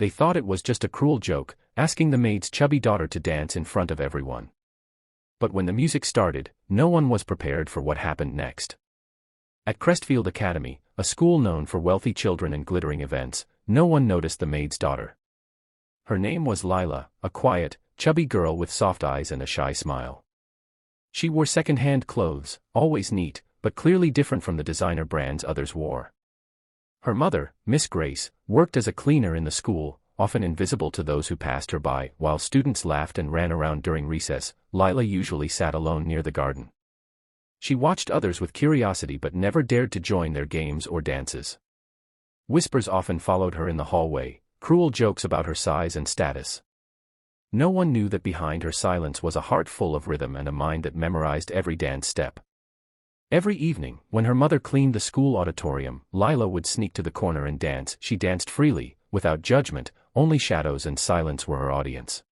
They thought it was just a cruel joke, asking the maid's chubby daughter to dance in front of everyone. But when the music started, no one was prepared for what happened next. At Crestfield Academy, a school known for wealthy children and glittering events, no one noticed the maid's daughter. Her name was Lila, a quiet, chubby girl with soft eyes and a shy smile. She wore second-hand clothes, always neat, but clearly different from the designer brands others wore. Her mother, Miss Grace, worked as a cleaner in the school, often invisible to those who passed her by. While students laughed and ran around during recess, Lila usually sat alone near the garden. She watched others with curiosity but never dared to join their games or dances. Whispers often followed her in the hallway, cruel jokes about her size and status. No one knew that behind her silence was a heart full of rhythm and a mind that memorized every dance step. Every evening, when her mother cleaned the school auditorium, Lila would sneak to the corner and dance. She danced freely, without judgment, only shadows and silence were her audience.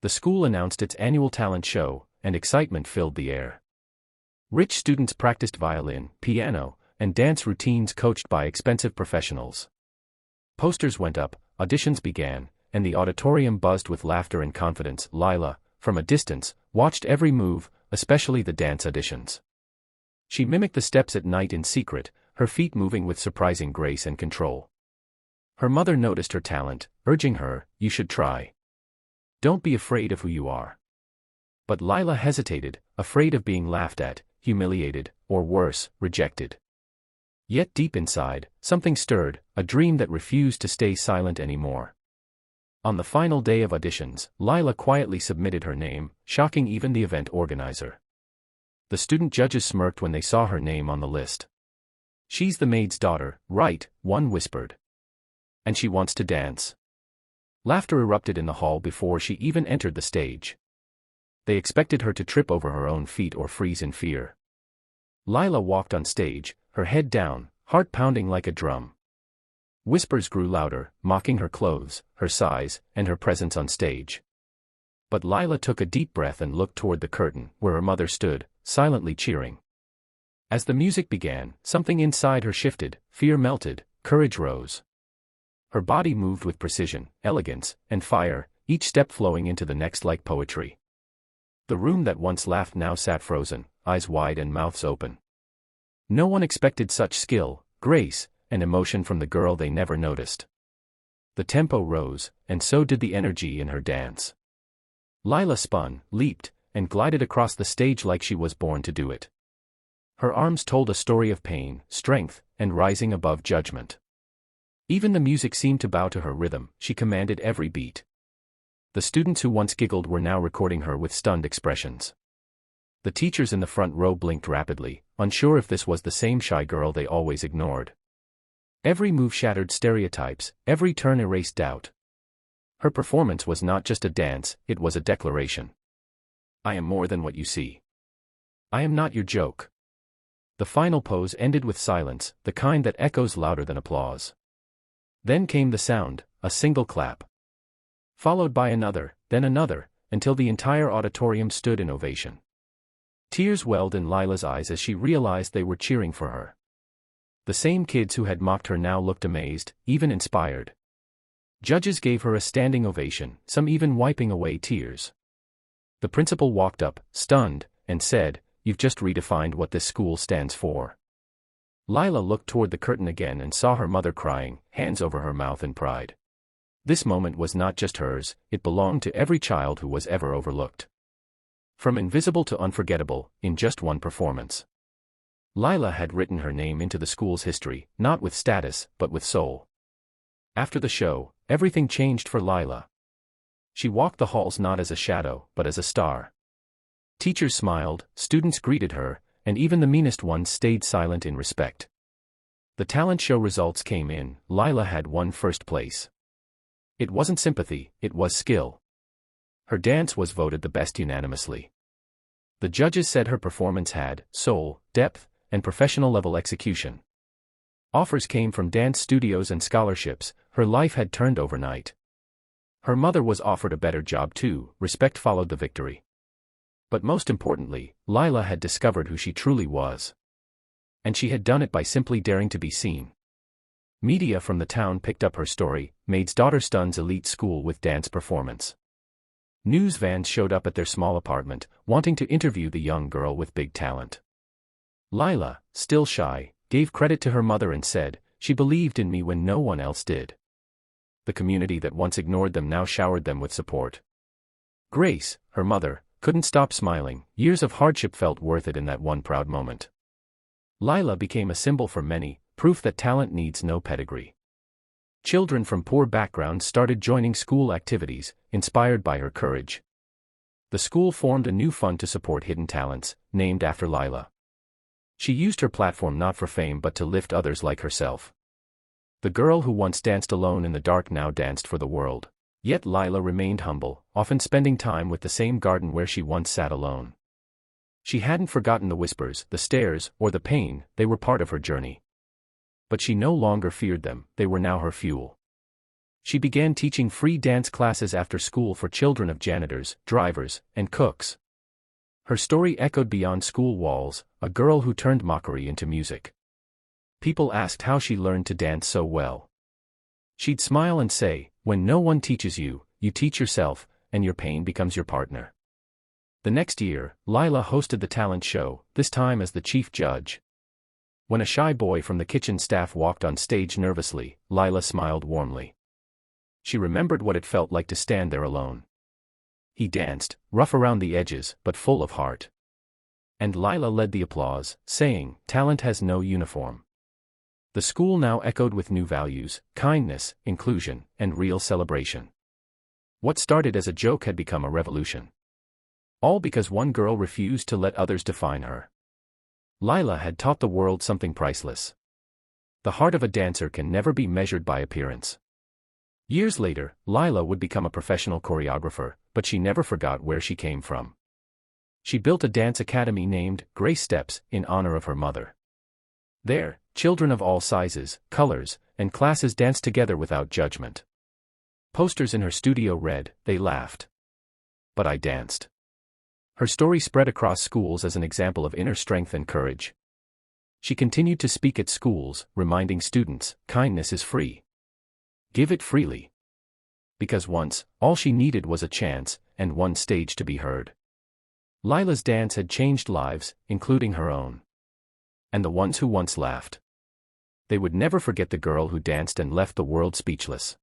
The school announced its annual talent show, and excitement filled the air. Rich students practiced violin, piano, and dance routines coached by expensive professionals. Posters went up, auditions began, and the auditorium buzzed with laughter and confidence. Lila, from a distance, watched every move, especially the dance auditions. She mimicked the steps at night in secret, her feet moving with surprising grace and control. Her mother noticed her talent, urging her, "You should try. Don't be afraid of who you are." But Lila hesitated, afraid of being laughed at, humiliated, or worse, rejected. Yet deep inside, something stirred, a dream that refused to stay silent anymore. On the final day of auditions, Lila quietly submitted her name, shocking even the event organizer. The student judges smirked when they saw her name on the list. "She's the maid's daughter, right?" one whispered. "And she wants to dance." Laughter erupted in the hall before she even entered the stage. They expected her to trip over her own feet or freeze in fear. Lila walked on stage, her head down, heart pounding like a drum. Whispers grew louder, mocking her clothes, her size, and her presence on stage. But Lila took a deep breath and looked toward the curtain, where her mother stood, silently cheering. As the music began, something inside her shifted, fear melted, courage rose. Her body moved with precision, elegance, and fire, each step flowing into the next like poetry. The room that once laughed now sat frozen, eyes wide and mouths open. No one expected such skill, grace, and emotion from the girl they never noticed. The tempo rose, and so did the energy in her dance. Lila spun, leaped, and glided across the stage like she was born to do it. Her arms told a story of pain, strength, and rising above judgment. Even the music seemed to bow to her rhythm. She commanded every beat. The students who once giggled were now recording her with stunned expressions. The teachers in the front row blinked rapidly, unsure if this was the same shy girl they always ignored. Every move shattered stereotypes, every turn erased doubt. Her performance was not just a dance, it was a declaration. "I am more than what you see. I am not your joke." The final pose ended with silence, the kind that echoes louder than applause. Then came the sound, a single clap. Followed by another, then another, until the entire auditorium stood in ovation. Tears welled in Lila's eyes as she realized they were cheering for her. The same kids who had mocked her now looked amazed, even inspired. Judges gave her a standing ovation, some even wiping away tears. The principal walked up, stunned, and said, "You've just redefined what this school stands for." Lila looked toward the curtain again and saw her mother crying, hands over her mouth in pride. This moment was not just hers, it belonged to every child who was ever overlooked. From invisible to unforgettable, in just one performance. Lila had written her name into the school's history, not with status, but with soul. After the show, everything changed for Lila. She walked the halls not as a shadow, but as a star. Teachers smiled, students greeted her, and even the meanest ones stayed silent in respect. The talent show results came in. Lila had won first place. It wasn't sympathy, it was skill. Her dance was voted the best unanimously. The judges said her performance had soul, depth, and professional-level execution. Offers came from dance studios and scholarships. Her life had turned overnight. Her mother was offered a better job too. Respect followed the victory. But most importantly, Lila had discovered who she truly was. And she had done it by simply daring to be seen. Media from the town picked up her story. Maid's daughter stuns elite school with dance performance. News vans showed up at their small apartment, wanting to interview the young girl with big talent. Lila, still shy, gave credit to her mother and said, "She believed in me when no one else did." The community that once ignored them now showered them with support. Grace, her mother, couldn't stop smiling. Years of hardship felt worth it in that one proud moment. Lila became a symbol for many, proof that talent needs no pedigree. Children from poor backgrounds started joining school activities, inspired by her courage. The school formed a new fund to support hidden talents, named after Lila. She used her platform not for fame but to lift others like herself. The girl who once danced alone in the dark now danced for the world. Yet Lila remained humble, often spending time with the same garden where she once sat alone. She hadn't forgotten the whispers, the stares, or the pain. They were part of her journey. But she no longer feared them, they were now her fuel. She began teaching free dance classes after school for children of janitors, drivers, and cooks. Her story echoed beyond school walls, a girl who turned mockery into music. People asked how she learned to dance so well. She'd smile and say, "When no one teaches you, you teach yourself, and your pain becomes your partner." The next year, Lila hosted the talent show, this time as the chief judge. When a shy boy from the kitchen staff walked on stage nervously, Lila smiled warmly. She remembered what it felt like to stand there alone. He danced, rough around the edges, but full of heart. And Lila led the applause, saying, "Talent has no uniform." The school now echoed with new values, kindness, inclusion, and real celebration. What started as a joke had become a revolution. All because one girl refused to let others define her. Lila had taught the world something priceless. The heart of a dancer can never be measured by appearance. Years later, Lila would become a professional choreographer, but she never forgot where she came from. She built a dance academy named Grace Steps in honor of her mother. There, children of all sizes, colors, and classes danced together without judgment. Posters in her studio read, "They laughed, but I danced." Her story spread across schools as an example of inner strength and courage. She continued to speak at schools, reminding students, kindness is free. Give it freely. Because once, all she needed was a chance, and one stage to be heard. Lila's dance had changed lives, including her own. And the ones who once laughed. They would never forget the girl who danced and left the world speechless.